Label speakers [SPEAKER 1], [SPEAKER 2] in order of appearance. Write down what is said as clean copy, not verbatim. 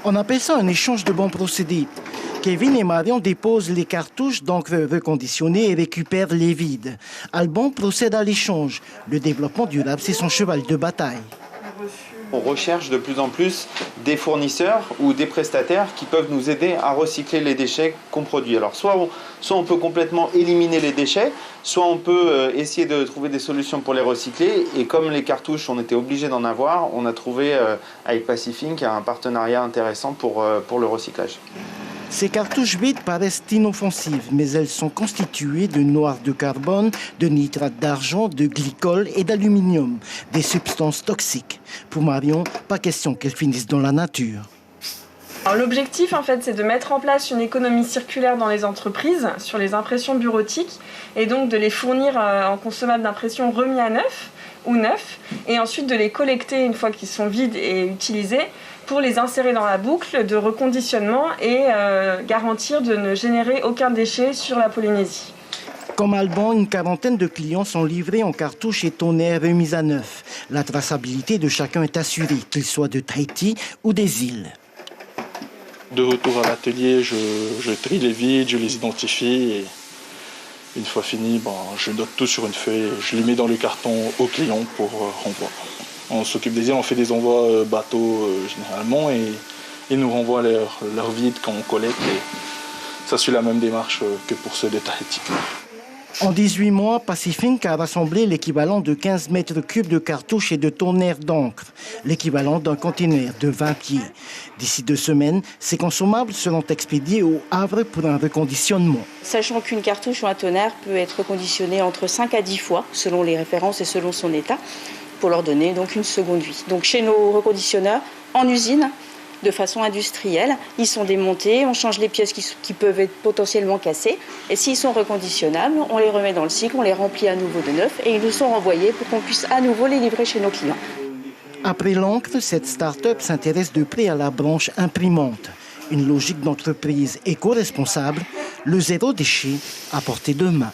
[SPEAKER 1] On appelle ça un échange de bons procédés. Kevin et Marion déposent les cartouches d'encre reconditionnées et récupèrent les vides. Alban procède à l'échange. Le développement durable, c'est son cheval de bataille.
[SPEAKER 2] On recherche de plus en plus des fournisseurs ou des prestataires qui peuvent nous aider à recycler les déchets qu'on produit. Alors soit on peut complètement éliminer les déchets, soit on peut essayer de trouver des solutions pour les recycler. Et comme les cartouches, on était obligé d'en avoir, on a trouvé avec Pacifink un partenariat intéressant pour le recyclage.
[SPEAKER 1] Ces cartouches vides paraissent inoffensives, mais elles sont constituées de noir de carbone, de nitrate d'argent, de glycol et d'aluminium, des substances toxiques. Pour Marion, pas question qu'elles finissent dans la nature.
[SPEAKER 3] L'objectif, en fait, c'est de mettre en place une économie circulaire dans les entreprises sur les impressions bureautiques et donc de les fournir en consommables d'impression remis à neuf ou neufs et ensuite de les collecter une fois qu'ils sont vides et utilisés pour les insérer dans la boucle de reconditionnement et garantir de ne générer aucun déchet sur la Polynésie.
[SPEAKER 1] Comme Alban, une quarantaine de clients sont livrés en cartouches et tonnerres remis à neuf. La traçabilité de chacun est assurée, qu'il soit de Tahiti ou des îles.
[SPEAKER 4] De retour à l'atelier, je trie les vides, je les identifie et une fois fini, je note tout sur une feuille et je les mets dans le carton au client pour renvoi. On s'occupe des îles, on fait des envois bateaux généralement et ils nous renvoient leurs vides quand on collecte et ça suit la même démarche que pour ceux de Tahiti.
[SPEAKER 1] En 18 mois, Pacifink a rassemblé l'équivalent de 15 mètres cubes de cartouches et de tonnerres d'encre, l'équivalent d'un conteneur de 20 pieds. D'ici 2 semaines, ces consommables seront expédiés au Havre pour un reconditionnement.
[SPEAKER 5] Sachant qu'une cartouche ou un tonnerre peut être reconditionné entre 5 à 10 fois, selon les références et selon son état, pour leur donner donc une seconde vie. Donc chez nos reconditionneurs, en usine, de façon industrielle, ils sont démontés, on change les pièces qui peuvent être potentiellement cassées et s'ils sont reconditionnables, on les remet dans le cycle, on les remplit à nouveau de neuf et ils nous sont renvoyés pour qu'on puisse à nouveau les livrer chez nos clients.
[SPEAKER 1] Après l'encre, cette start-up s'intéresse de près à la branche imprimante. Une logique d'entreprise éco-responsable, le zéro déchet à portée de main.